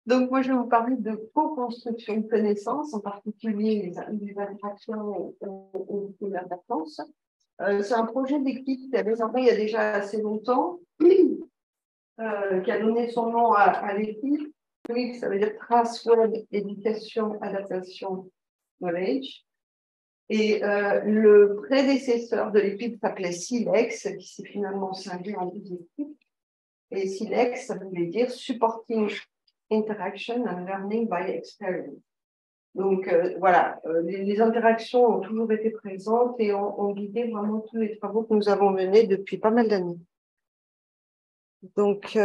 Donc, moi, je vais vous parler de co-construction de connaissances, en particulier les interactions au de la vacances. C'est un projet d'équipe qui a démarré il y a déjà assez longtemps, qui a donné son nom à l'équipe. Oui, ça veut dire Trace Web Éducation Adaptation Knowledge. Et le prédécesseur de l'équipe s'appelait Silex, qui s'est finalement scindé en deux équipes. Et Silex, ça voulait dire Supporting Interaction and Learning by Experience. Donc, voilà, les interactions ont toujours été présentes et ont guidé vraiment tous les travaux que nous avons menés depuis pas mal d'années. Donc,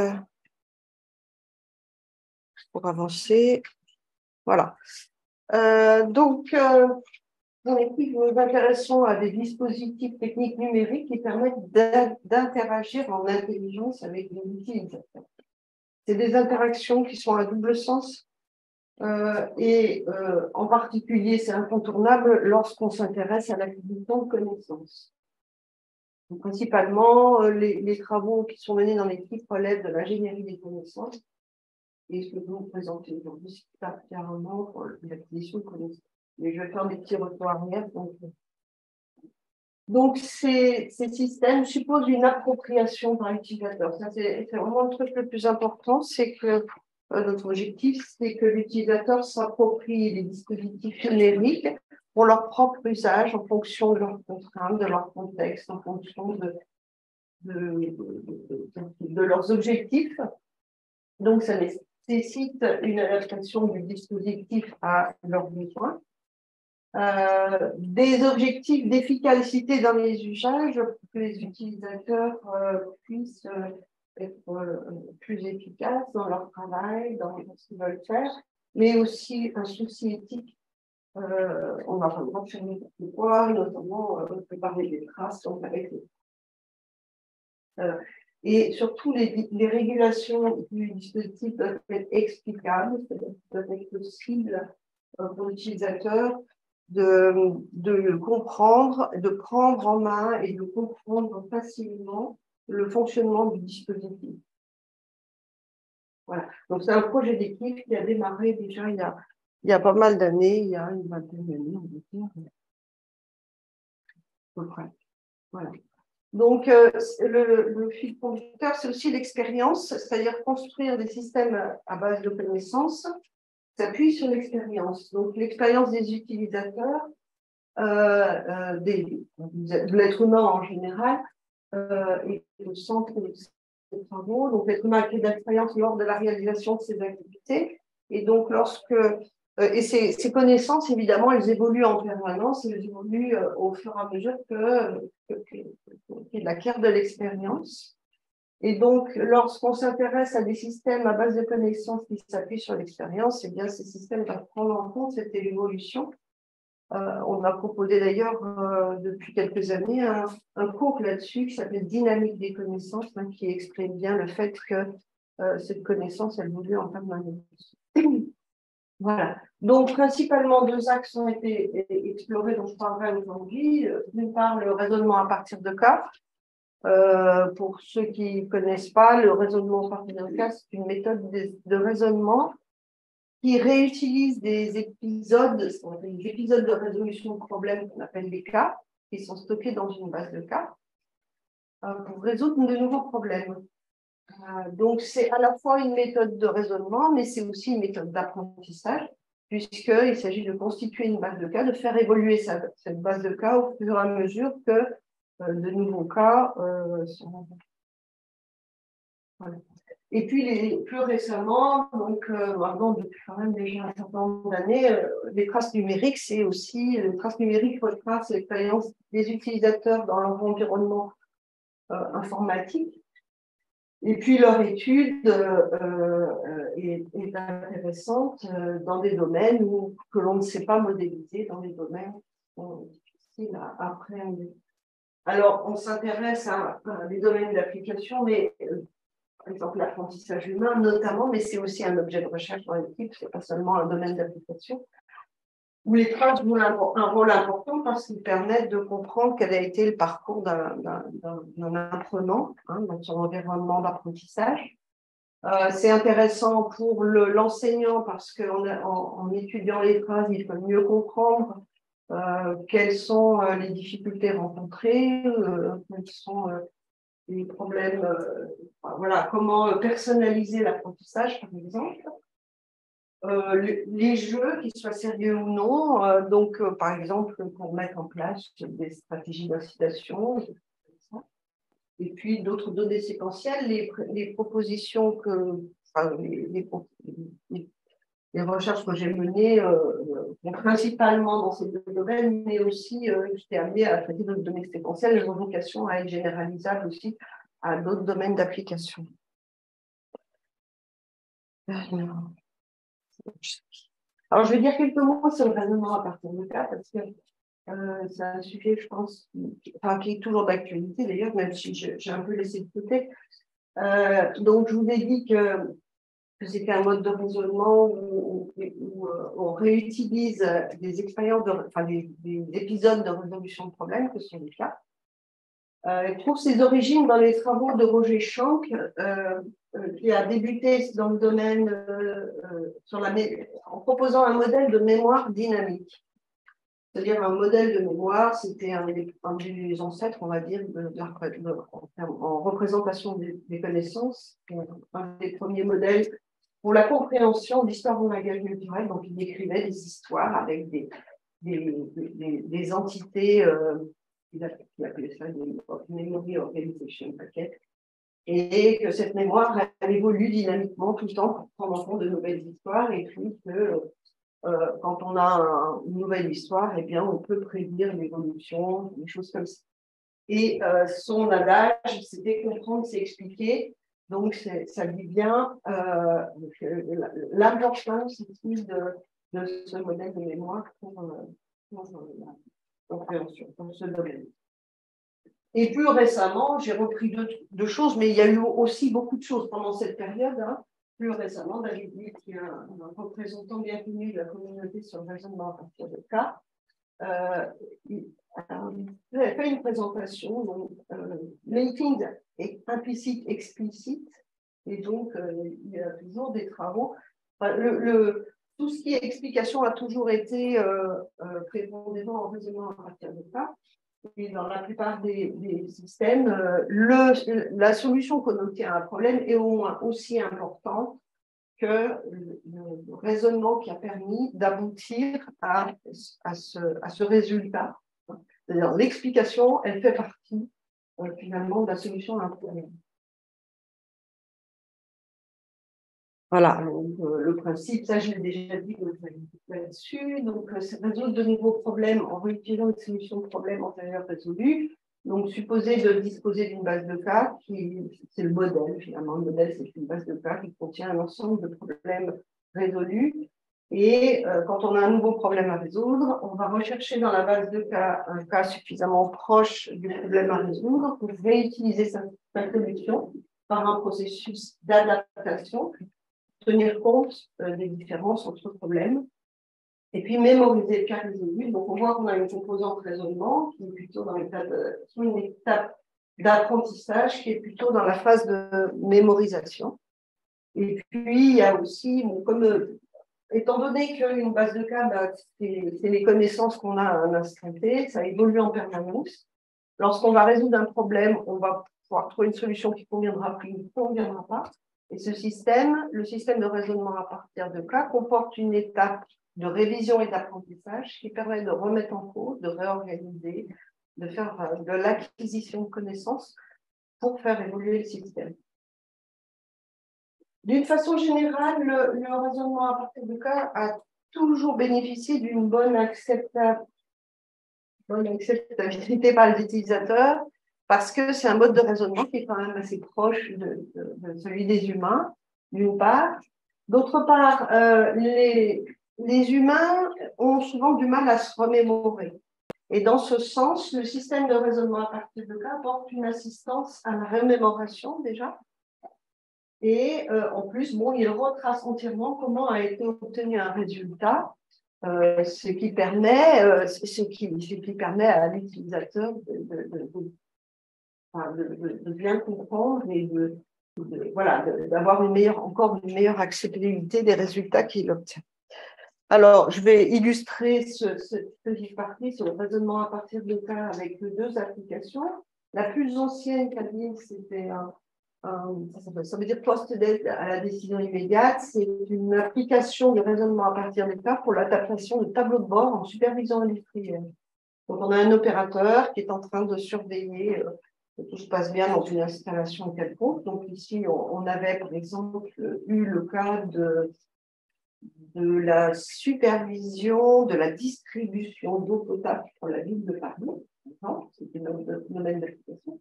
pour avancer, voilà. Dans l'équipe, nous nous intéressons à des dispositifs techniques numériques qui permettent d'interagir en intelligence avec les utilisateurs. C'est des interactions qui sont à double sens en particulier, c'est incontournable lorsqu'on s'intéresse à l'acquisition de connaissances. Donc, principalement, les travaux qui sont menés dans l'équipe relèvent de l'ingénierie des connaissances. Et ce que je vais vous présenter aujourd'hui, c'est particulièrement pour l'acquisition de connaissances. Mais je vais faire des petits retours arrière. Donc ces systèmes supposent une appropriation par l'utilisateur. Ça, c'est vraiment le truc le plus important, c'est que notre objectif, c'est que l'utilisateur s'approprie les dispositifs numériques pour leur propre usage, en fonction de leurs contraintes, de leur contexte, en fonction de leurs objectifs. Donc, ça nécessite une adaptation du dispositif à leurs besoins. Des objectifs d'efficacité dans les usages pour que les utilisateurs puissent être plus efficaces dans leur travail, dans ce qu'ils veulent faire, mais aussi un souci éthique. On n'a pas le droit de faire n'importe quoi, notamment préparer des traces donc avec et surtout, les régulations du dispositif doivent être explicables, c'est-à-dire doivent être possibles pour l'utilisateur de comprendre, de prendre en main et de comprendre facilement le fonctionnement du dispositif. Voilà. Donc, c'est un projet d'équipe qui a démarré déjà il y a pas mal d'années, il y a une vingtaine d'années, on va dire. À peu près. Voilà. Donc, le fil conducteur, c'est aussi l'expérience, c'est-à-dire construire des systèmes à base de connaissances s'appuie sur l'expérience. Donc, l'expérience des utilisateurs, de l'être humain en général, est au centre de ces travaux. Donc, l'être humain a créé de l'expérience lors de la réalisation de ses activités. Et donc, et ces connaissances, évidemment, elles évoluent en permanence, elles évoluent au fur et à mesure qu'il acquiert de l'expérience. Et donc, lorsqu'on s'intéresse à des systèmes à base de connaissances qui s'appuient sur l'expérience, eh bien, ces systèmes doivent prendre en compte cette évolution. On a proposé d'ailleurs depuis quelques années un cours là-dessus qui s'appelle Dynamique des connaissances, qui exprime bien le fait que cette connaissance, elle évolue en permanence. Voilà. Donc, principalement, deux axes ont été explorés dont je parlerai aujourd'hui. D'une part, le raisonnement à partir de cas. Pour ceux qui ne connaissent pas, le raisonnement à partir de cas, c'est une méthode de raisonnement qui réutilise des épisodes de résolution de problèmes qu'on appelle des cas, qui sont stockés dans une base de cas, pour résoudre de nouveaux problèmes. Donc, c'est à la fois une méthode de raisonnement, mais c'est aussi une méthode d'apprentissage, puisqu'il s'agit de constituer une base de cas, de faire évoluer cette base de cas au fur et à mesure que de nouveaux cas sont... Voilà. Et puis, plus récemment, donc maintenant, depuis quand même déjà un certain nombre d'années, les traces numériques, c'est aussi, les traces numériques retracent l'expérience des utilisateurs dans leur environnement informatique. Et puis, leur étude est intéressante dans des domaines que l'on ne sait pas modéliser, dans des domaines qui sont difficiles à appréhender. Alors, on s'intéresse à des domaines d'application, mais par exemple l'apprentissage humain notamment, mais c'est aussi un objet de recherche dans l'équipe, c'est pas seulement un domaine d'application, où les traces jouent un rôle important parce qu'ils permettent de comprendre quel a été le parcours d'un apprenant dans son environnement d'apprentissage. C'est intéressant pour l'enseignant parce qu'en étudiant les phrases, il peut mieux comprendre quelles sont les difficultés rencontrées, quels sont les problèmes, voilà, comment personnaliser l'apprentissage, par exemple. Les jeux, qu'ils soient sérieux ou non, donc par exemple pour mettre en place des stratégies d'incitation, et puis d'autres données séquentielles, les propositions enfin, les recherches que j'ai menées principalement dans ces deux domaines, mais aussi j'étais amenée à traiter d'autres données séquentielles, elles ont vocation à être généralisables aussi à d'autres domaines d'application. Alors, je vais dire quelques mots sur le raisonnement à partir de cas, parce que c'est un sujet, je pense, qui est toujours d'actualité d'ailleurs, même si j'ai un peu laissé de côté. Donc, je vous ai dit que c'était un mode de raisonnement où on réutilise des expériences, des épisodes de résolution de problèmes, que sont les cas. Il trouve ses origines dans les travaux de Roger Schank, qui a débuté dans le domaine en proposant un modèle de mémoire dynamique. C'est-à-dire un modèle de mémoire, c'était un des ancêtres, on va dire, en représentation des connaissances, un des premiers modèles pour la compréhension d'histoires du langage naturel. Donc, il décrivait des histoires avec des entités, il appelait ça des memory organization packets, et que cette mémoire, elle évolue dynamiquement tout le temps pour prendre en compte de nouvelles histoires, et puis que quand on a une nouvelle histoire, eh bien, on peut prédire l'évolution, des choses comme ça. Et son adage, c'était comprendre, c'est expliquer. Donc, ça dit bien l'importance ici de ce modèle de mémoire pour la compréhension, dans ce domaine. Et plus récemment, j'ai repris deux choses, mais il y a eu aussi beaucoup de choses pendant cette période. Hein. Plus récemment, David Lee, qui est un représentant bien connu de la communauté sur le raisonnement à partir de cas, il a fait une présentation, donc, making implicite, explicite, et donc il y a toujours des travaux. Enfin, tout ce qui est explication a toujours été prépondérant en raisonnement à partir de cas. Et dans la plupart des systèmes, la solution qu'on obtient à un problème est au moins aussi importante que le raisonnement qui a permis d'aboutir à ce résultat. C'est-à-dire l'explication, elle fait partie finalement de la solution à un problème. Voilà, donc, le principe, ça je l'ai déjà dit là-dessus, donc c'est résoudre de nouveaux problèmes en réutilisant une solution de problème antérieure résolue. Donc, supposer de disposer d'une base de cas, c'est le modèle finalement. Le modèle, c'est une base de cas qui contient un ensemble de problèmes résolus. Et quand on a un nouveau problème à résoudre, on va rechercher dans la base de cas un cas suffisamment proche du problème à résoudre pour réutiliser sa solution par un processus d'adaptation, tenir compte des différences entre problèmes, et puis mémoriser le cas résolu. Donc, on voit qu'on a une composante raisonnement qui est plutôt dans une étape d'apprentissage qui est plutôt dans la phase de mémorisation. Et puis, il y a aussi, étant donné qu'une base de cas, c'est les connaissances qu'on a à un instant T, ça évolue en permanence. Lorsqu'on va résoudre un problème, on va pouvoir trouver une solution qui conviendra plus ou ne conviendra pas. Et le système de raisonnement à partir de cas, comporte une étape de révision et d'apprentissage qui permet de remettre en cause, de réorganiser, de faire de l'acquisition de connaissances pour faire évoluer le système. D'une façon générale, le raisonnement à partir de cas a toujours bénéficié d'une bonne acceptabilité par les utilisateurs, parce que c'est un mode de raisonnement qui est quand même assez proche de celui des humains, d'une part. D'autre part, les humains ont souvent du mal à se remémorer. Et dans ce sens, le système de raisonnement à partir de cas apporte une assistance à la remémoration déjà. Et en plus, il retrace entièrement comment a été obtenu un résultat, ce qui permet à l'utilisateur de bien comprendre et voilà, d'avoir encore une meilleure acceptabilité des résultats qu'il obtient. Alors, je vais illustrer cette petite partie sur le raisonnement à partir de cas avec deux applications. La plus ancienne, Calvin, c'était ça veut dire post-d'aide à la décision immédiate. C'est une application de raisonnement à partir des cas pour l'adaptation de tableaux de bord en supervision industrielle. Donc, on a un opérateur qui est en train de surveiller que tout se passe bien dans une installation quelconque. Donc, ici, on avait, par exemple, eu le cas de la supervision de la distribution d'eau potable pour la ville de Paris. C'était notre domaine d'application.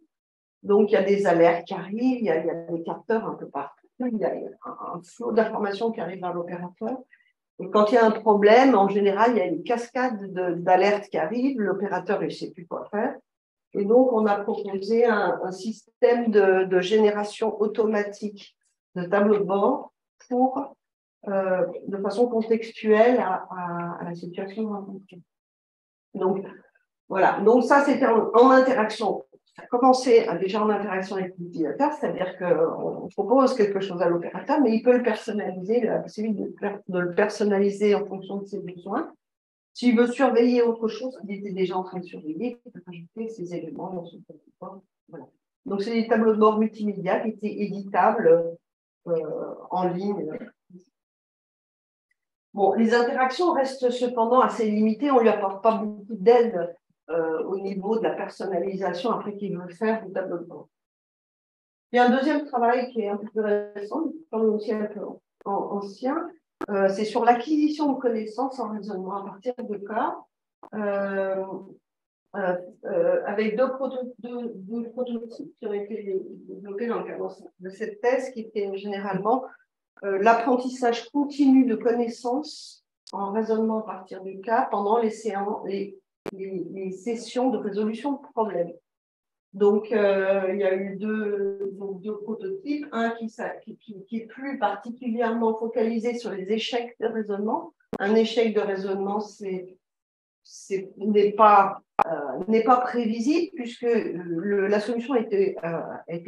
Donc, il y a des alertes qui arrivent, il y a des capteurs un peu partout, il y a un flot d'informations qui arrive vers l'opérateur. Et quand il y a un problème, en général, il y a une cascade d'alertes qui arrivent, l'opérateur ne sait plus quoi faire. Et donc, on a proposé un système de génération automatique de tableaux de bord pour, de façon contextuelle à la situation rencontrée. Donc, voilà. Donc, ça, c'était en interaction. Ça a commencé déjà en interaction avec l'utilisateur, c'est-à-dire qu'on propose quelque chose à l'opérateur, mais il peut le personnaliser, il a la possibilité de le personnaliser en fonction de ses besoins. S'il veut surveiller autre chose, il était déjà en train de surveiller, il peut rajouter ces éléments dans son tableau de bord. Voilà. Donc, c'est des tableaux de bord multimédia qui étaient éditables en ligne. Bon, les interactions restent cependant assez limitées, on ne lui apporte pas beaucoup d'aide au niveau de la personnalisation après qu'il veut faire du tableau de bord. Il y a un deuxième travail qui est un peu plus récent, aussi un peu ancien, c'est sur l'acquisition de connaissances en raisonnement à partir de cas, avec deux prototypes qui ont été développés dans le cadre de cette thèse, qui étaient généralement l'apprentissage continu de connaissances en raisonnement à partir du cas pendant les sessions de résolution de problèmes. Donc, il y a eu deux prototypes, un qui est plus particulièrement focalisé sur les échecs de raisonnement. Un échec de raisonnement, n'est pas prévisible puisque la solution était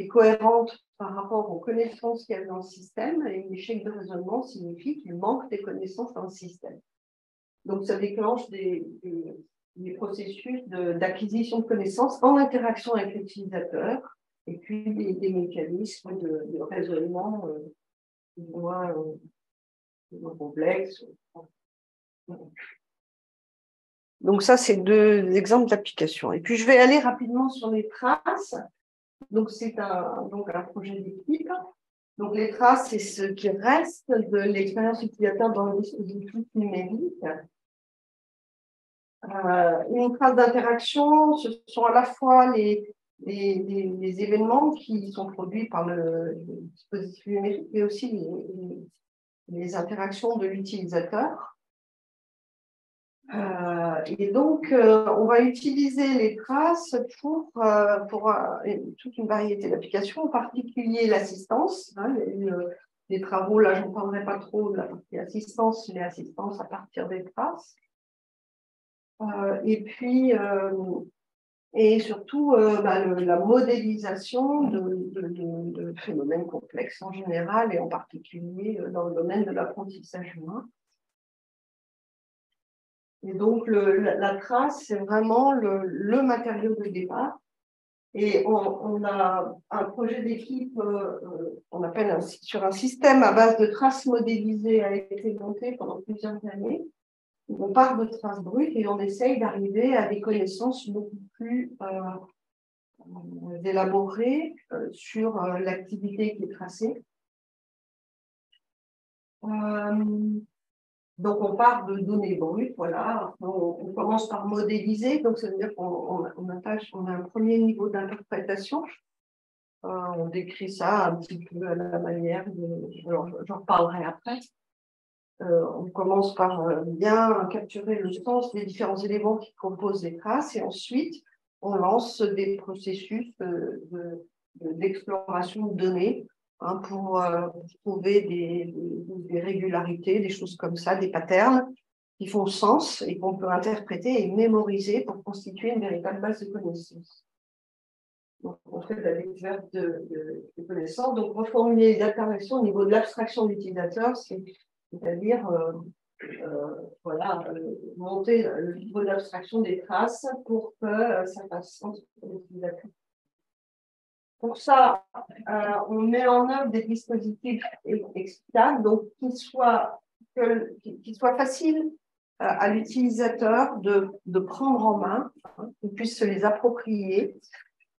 cohérente par rapport aux connaissances qu'il y avait dans le système, et l'échec de raisonnement signifie qu'il manque des connaissances dans le système. Donc, ça déclenche des processus d'acquisition de connaissances en interaction avec l'utilisateur, et puis des mécanismes de raisonnement moins complexes. Donc ça, c'est deux exemples d'application. Et puis, je vais aller rapidement sur les traces. Donc, c'est un projet d'équipe. Donc, les traces, c'est ce qui reste de l'expérience utilisateur dans le dispositif numérique. Une trace d'interaction, ce sont à la fois les événements qui sont produits par le dispositif numérique, mais aussi les interactions de l'utilisateur. Et donc, on va utiliser les traces pour toute une variété d'applications, en particulier l'assistance. Hein, les travaux, là, je n'en parlerai pas trop de la partie assistance, mais assistance à partir des traces. Et puis, et surtout, la modélisation de phénomènes complexes en général, et en particulier dans le domaine de l'apprentissage humain. Et donc, la trace, c'est vraiment le matériau de départ. Et on a un projet d'équipe, on appelle sur un système à base de traces modélisées, a été monté pendant plusieurs années. On part de traces brutes et on essaye d'arriver à des connaissances beaucoup plus élaborées sur l'activité qui est tracée. Donc, on part de données brutes, voilà. On commence par modéliser, donc ça veut dire qu'on a un premier niveau d'interprétation. On décrit ça un petit peu à la manière j'en reparlerai après. On commence par bien capturer le sens des différents éléments qui composent les traces, et ensuite, on lance des processus d'exploration de données, hein, pour trouver des régularités, des choses comme ça, des patterns qui font sens et qu'on peut interpréter et mémoriser pour constituer une véritable base de connaissances. Donc, on fait de la découverte de connaissances. Donc, reformuler les interactions au niveau de l'abstraction de l'utilisateur, c'est-à-dire voilà, monter le niveau d'abstraction des traces pour que ça fasse sens pour l'utilisateur. Pour ça, on met en œuvre des dispositifs explicables, donc qui soient faciles à l'utilisateur de prendre en main, hein, qu'il puisse se les approprier,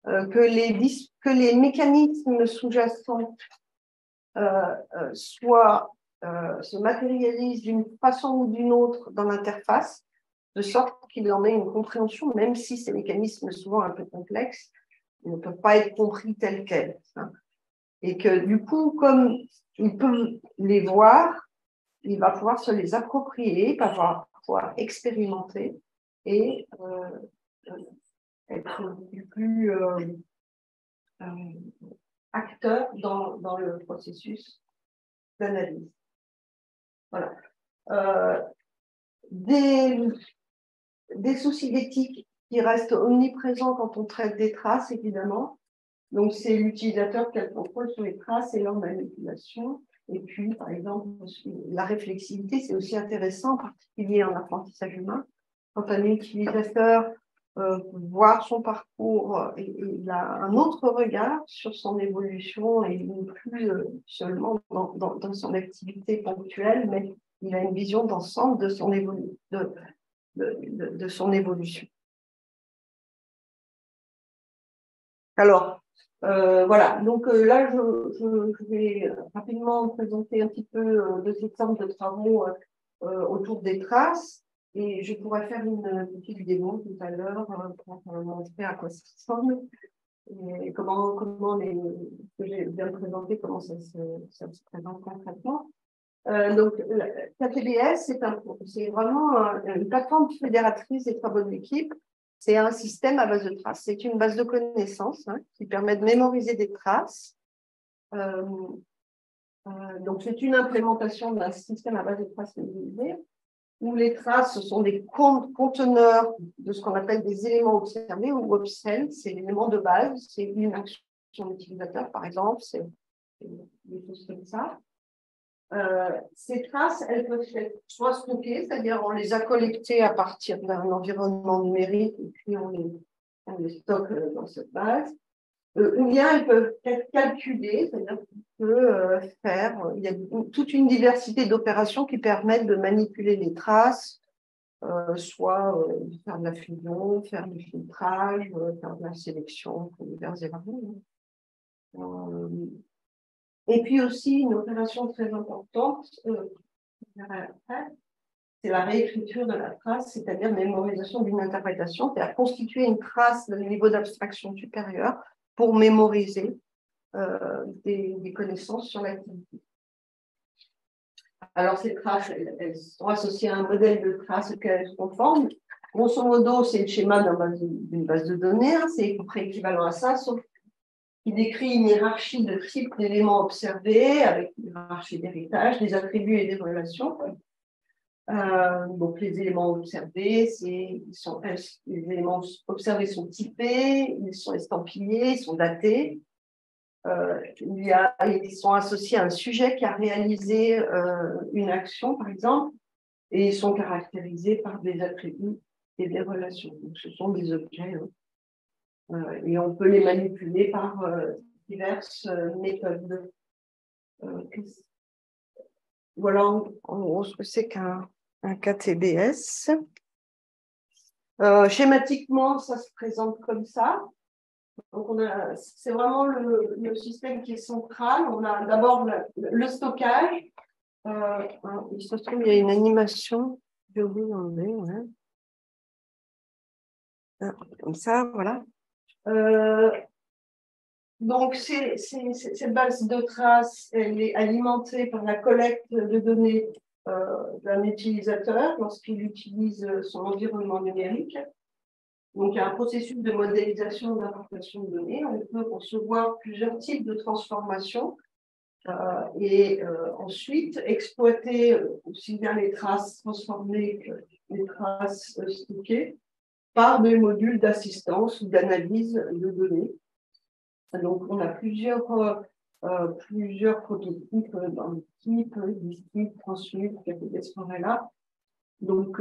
que les mécanismes sous-jacents se matérialisent d'une façon ou d'une autre dans l'interface, de sorte qu'il en ait une compréhension, même si ces mécanismes souvent un peu complexes ne peuvent pas être compris tels quels. Hein. Et que du coup, comme il peut les voir, il va pouvoir se les approprier, il va pouvoir expérimenter et être plus acteur dans le processus d'analyse. Voilà. Des soucis d'éthique qui restent omniprésents quand on traite des traces, évidemment. Donc, c'est l'utilisateur qui a le contrôle sur les traces et leur manipulation. Et puis, par exemple, la réflexivité, c'est aussi intéressant, en particulier en apprentissage humain. Quand un utilisateur voit son parcours, il a un autre regard sur son évolution et non plus seulement dans son activité ponctuelle, mais il a une vision d'ensemble de son évolution. Alors, voilà, donc là, je vais rapidement présenter un petit peu deux exemples de travaux autour des traces, et je pourrais faire une petite démo tout à l'heure pour montrer à quoi ça ressemble, et comment ce que j'ai bien présenté, comment ça se présente concrètement. Donc, KTBS, c'est vraiment une plateforme fédératrice des travaux de l'équipe. C'est un système à base de traces. C'est une base de connaissances qui permet de mémoriser des traces. Donc, c'est une implémentation d'un système à base de traces mémorisées où les traces sont des conteneurs de ce qu'on appelle des éléments observés ou obscènes. C'est l'élément de base. C'est une action d'utilisateur, par exemple. C'est des choses comme ça. Ces traces, elles peuvent être soit stockées, c'est-à-dire on les a collectées à partir d'un environnement numérique et puis on les stocke dans cette base, ou bien elles peuvent être calculées, c'est-à-dire qu'on peut il y a toute une diversité d'opérations qui permettent de manipuler les traces, soit faire de la fusion, faire du filtrage, faire de la sélection pour divers et variés. Et puis aussi, une opération très importante, c'est la réécriture de la trace, c'est-à-dire mémorisation d'une interprétation, c'est-à-dire constituer une trace de niveau d'abstraction supérieur pour mémoriser des connaissances sur l'activité. Alors, ces traces, elles sont associées à un modèle de trace auquel elles sont conformes. Grosso modo, c'est le schéma d'une base de données, c'est équivalent à ça, sauf qui décrit une hiérarchie de types d'éléments observés avec une hiérarchie d'héritage, des attributs et des relations. Donc, les éléments observés, les éléments observés sont typés, ils sont estampillés, ils sont datés. Ils sont associés à un sujet qui a réalisé une action, par exemple, et ils sont caractérisés par des attributs et des relations. Donc, ce sont des objets. Et on peut les manipuler par diverses méthodes. Voilà en gros ce que c'est qu'un KTBS. Schématiquement, ça se présente comme ça. Donc c'est vraiment le système qui est central. On a d'abord le stockage. Il se trouve, il y a une animation. J'ai oublié d'enlever. Ouais. Comme ça, voilà. Donc, cette base de traces, elle est alimentée par la collecte de données d'un utilisateur lorsqu'il utilise son environnement numérique. Donc, il y a un processus de modélisation et d'importation de données. On peut concevoir plusieurs types de transformations et ensuite exploiter aussi bien les traces transformées que les traces stockées par des modules d'assistance ou d'analyse de données. Donc, on a plusieurs prototypes dans l'équipe, disques, transmute, KTBS Forella, donc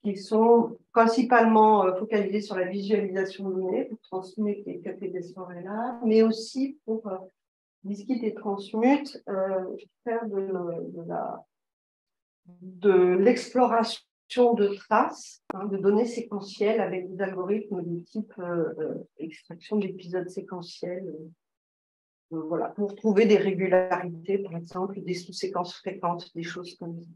qui sont principalement focalisés sur la visualisation de données pour transmute et KTBS Forella, mais aussi pour disquite et transmute faire de l'exploration de traces, de données séquentielles avec des algorithmes de type extraction d'épisodes séquentiels. Voilà, pour trouver des régularités, par exemple, des sous-séquences fréquentes, des choses comme ça.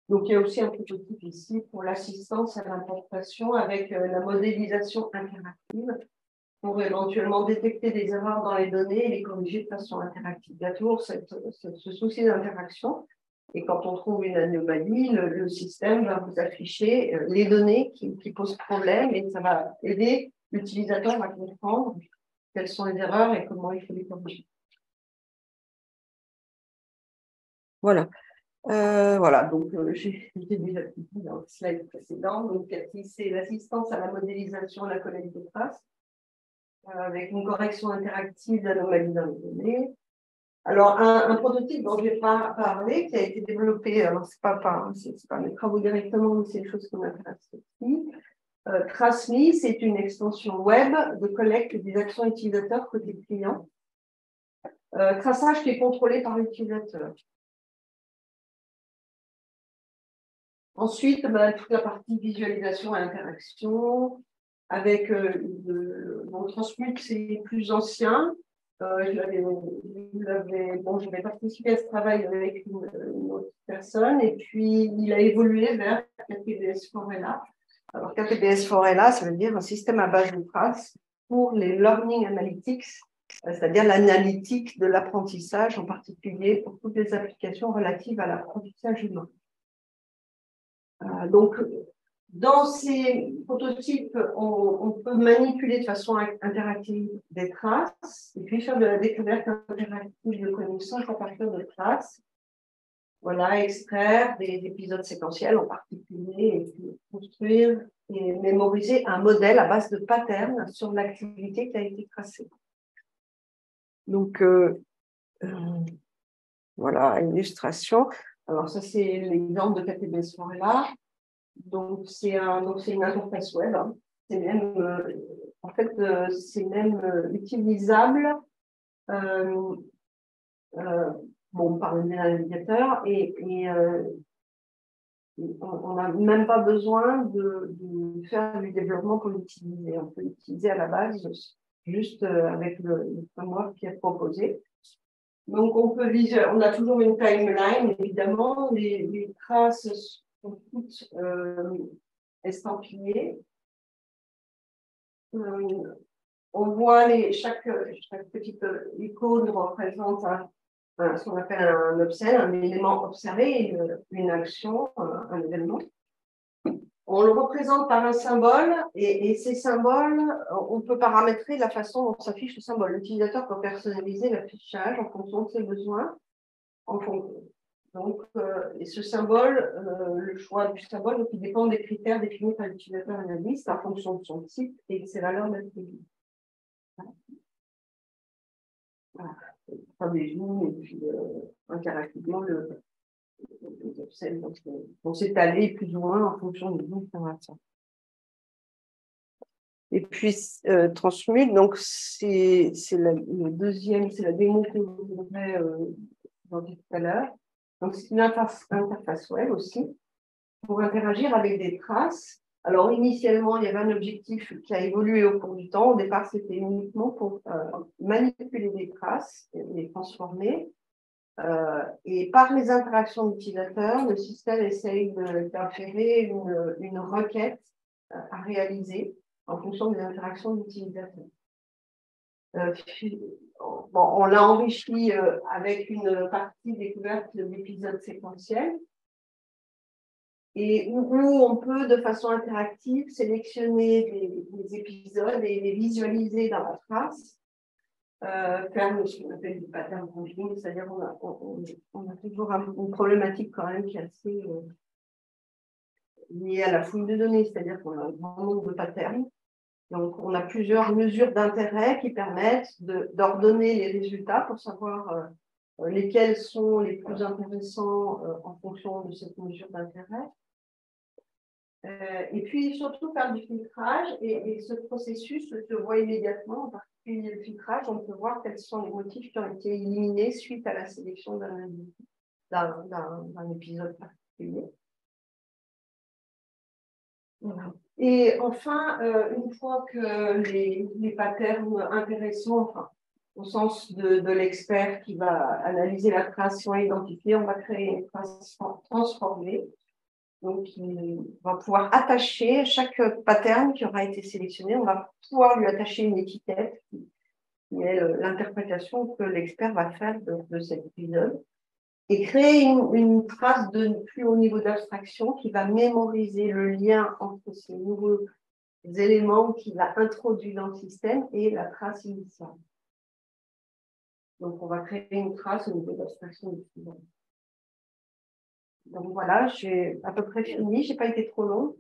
Donc, il y a aussi un prototype ici pour l'assistance à l'interprétation avec la modélisation interactive pour éventuellement détecter des erreurs dans les données et les corriger de façon interactive. Il y a toujours ce souci d'interaction. Et quand on trouve une anomalie, le système va vous afficher les données qui posent problème et ça va aider l'utilisateur à comprendre quelles sont les erreurs et comment il faut les corriger. Voilà. Voilà, donc j'ai déjà dit dans le slide précédent. Donc, c'est l'assistance à la modélisation et la collecte de traces avec une correction interactive d'anomalies dans les données. Alors, un prototype dont je n'ai pas parlé, qui a été développé, alors c'est pas mes travaux directement, mais c'est des choses qui m'intéressent aussi. Trace.me, c'est une extension web de collecte des actions utilisateurs côté client. Traçage qui est contrôlé par l'utilisateur. Ensuite, toute la partie visualisation et interaction avec mon transmute, c'est plus ancien. J'avais participé à ce travail avec une autre personne et puis il a évolué vers KTBS Forella. Alors, KTBS Forella, ça veut dire un système à base de traces pour les learning analytics, c'est-à-dire l'analytique de l'apprentissage, en particulier pour toutes les applications relatives à l'apprentissage humain. Donc, dans ces prototypes, on peut manipuler de façon interactive des traces et puis faire de la découverte interactive de connaissances à partir de traces. Voilà, extraire des épisodes séquentiels en particulier et puis construire et mémoriser un modèle à base de patterns sur l'activité qui a été tracée. Donc, voilà, illustration. Alors, ça, c'est l'exemple de KTBS Forella. Donc, c'est une interface web. Hein. C'est même, c'est même utilisable par le navigateur et on n'a même pas besoin de faire du développement pour l'utiliser. On peut l'utiliser à la base juste avec le framework qui est proposé. Donc, on a toujours une timeline, évidemment. Les traces sont toutes estampillées. On voit chaque petite icône représente ce qu'on appelle un observe, un élément observé, une action, un événement. On le représente par un symbole et ces symboles, on peut paramétrer la façon dont s'affiche le symbole. L'utilisateur peut personnaliser l'affichage en fonction de ses besoins. Donc, et ce symbole, le choix du symbole, donc, il dépend des critères définis par l'utilisateur analyste en fonction de son type et de ses valeurs d'attribut. Voilà. Comme les joues, et puis interactivement, on s'est allé plus ou moins en fonction de l'information. Et puis, transmute, donc c'est le deuxième, c'est la démo que vous avez dit tout à l'heure. Donc, c'est une interface web aussi pour interagir avec des traces. Alors, initialement, il y avait un objectif qui a évolué au cours du temps. Au départ, c'était uniquement pour manipuler des traces et les transformer. Et par les interactions d'utilisateurs, le système essaye d'inférer une requête à réaliser en fonction des interactions d'utilisateurs. On l'a enrichi avec une partie découverte d'épisodes séquentiels et où on peut, de façon interactive, sélectionner des épisodes et les visualiser dans la trace. Faire ce qu'on appelle du pattern proofing, c'est-à-dire on a toujours une problématique quand même qui est assez liée à la fouille de données, c'est-à-dire qu'on a un grand nombre de patterns Donc, on a plusieurs mesures d'intérêt qui permettent d'ordonner les résultats pour savoir lesquels sont les plus intéressants en fonction de cette mesure d'intérêt. Et puis, surtout faire du filtrage. Et ce processus se voit immédiatement. En particulier le filtrage, on peut voir quels sont les motifs qui ont été éliminés suite à la sélection d'un épisode particulier. Voilà. Et enfin, une fois que les patterns intéressants, enfin, au sens de l'expert qui va analyser la trace sont identifiés, on va créer une trace transformée. Donc, il va pouvoir attacher à chaque pattern qui aura été sélectionné, on va pouvoir lui attacher une étiquette qui est l'interprétation que l'expert va faire de cet épisode. Et créer une trace de plus haut niveau d'abstraction qui va mémoriser le lien entre ces nouveaux éléments qu'il a introduits dans le système et la trace initiale. Donc, on va créer une trace au niveau d'abstraction du système. Donc, voilà, j'ai à peu près fini. Je n'ai pas été trop long.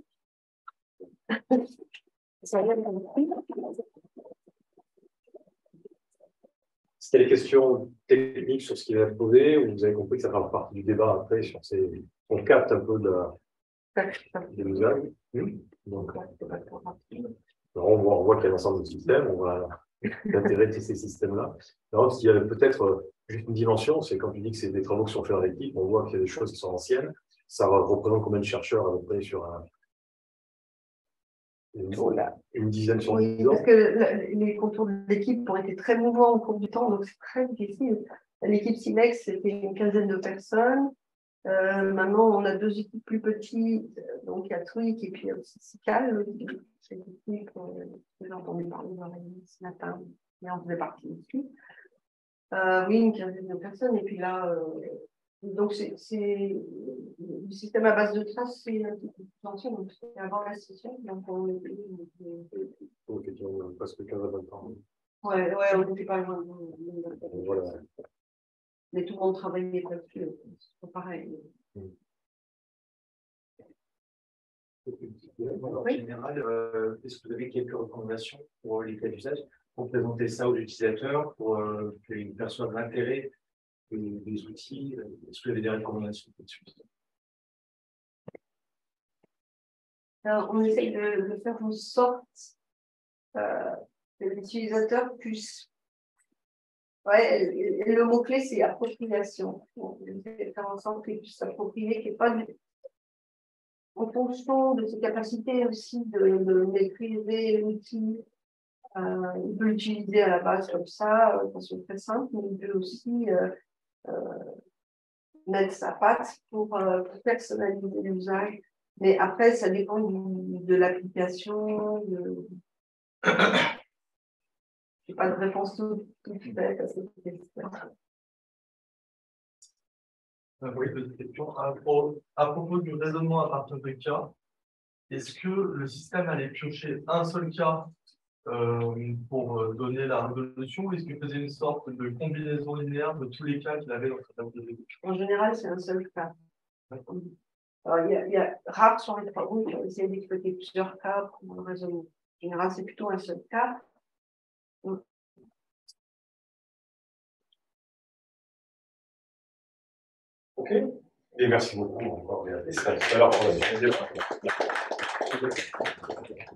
C'était les questions techniques sur ce qu'il a posé, ou vous avez compris que ça fera partie du débat après sur ces. On capte un peu de l'usage. Donc, on voit qu'il y a l'ensemble de systèmes, on va intégrer tous ces systèmes-là. Alors, il y a peut-être juste une dimension, c'est quand tu dis que c'est des travaux qui sont faits en équipe, on voit qu'il y a des choses qui sont anciennes. Ça représente combien de chercheurs à peu près sur une dizaine sur 10 ans? Parce que les contours de l'équipe ont été très mouvants au cours du temps, donc c'est très difficile. L'équipe Silex, c'était une quinzaine de personnes. Maintenant, on a 2 équipes plus petites, donc il y a Twig et puis il y a aussi Sical. C'est l'équipe que j'ai entendu parler ce matin, et on faisait partie aussi. Oui, une quinzaine de personnes, et puis là, donc le système à base de traces, c'est ancien, donc c'est avant la session, donc on était. Presque 15 à 20 ans. Ouais, on n'était pas loin. Voilà. Mais tout le monde travaillait là-dessus, c'est pas pareil. En général, est-ce que vous avez quelques recommandations pour les cas d'usage, pour présenter ça aux utilisateurs, pour qu'ils perçoivent l'intérêt des outils? Est-ce que vous avez des recommandations là-dessus? Alors, on essaye de faire en sorte que l'utilisateur puisse. Ouais, le mot-clé, c'est appropriation. On essaie de faire en sorte qu'il puisse s'approprier, qu'il n'y ait pas en fonction de ses capacités aussi de maîtriser l'outil. Il peut l'utiliser à la base comme ça, de façon très simple, mais il peut aussi mettre sa patte pour personnaliser l'usage. Mais après, ça dépend de l'application. Je n'ai pas de réponse toute faite à cette question. Oui, petite question. À propos du raisonnement à partir de cas, est-ce que le système allait piocher un seul cas pour donner la résolution, ou est-ce qu'il faisait une sorte de combinaison linéaire de tous les cas qu'il avait dans sa table de résolution? En général, c'est un seul cas. Alors, il y a rares sont les travaux qui ont essayé d'exploiter plusieurs cas pour le raisonnement. En général, c'est plutôt un seul cas. Ok. Et merci beaucoup encore. Et à tout à l'heure pour la suite.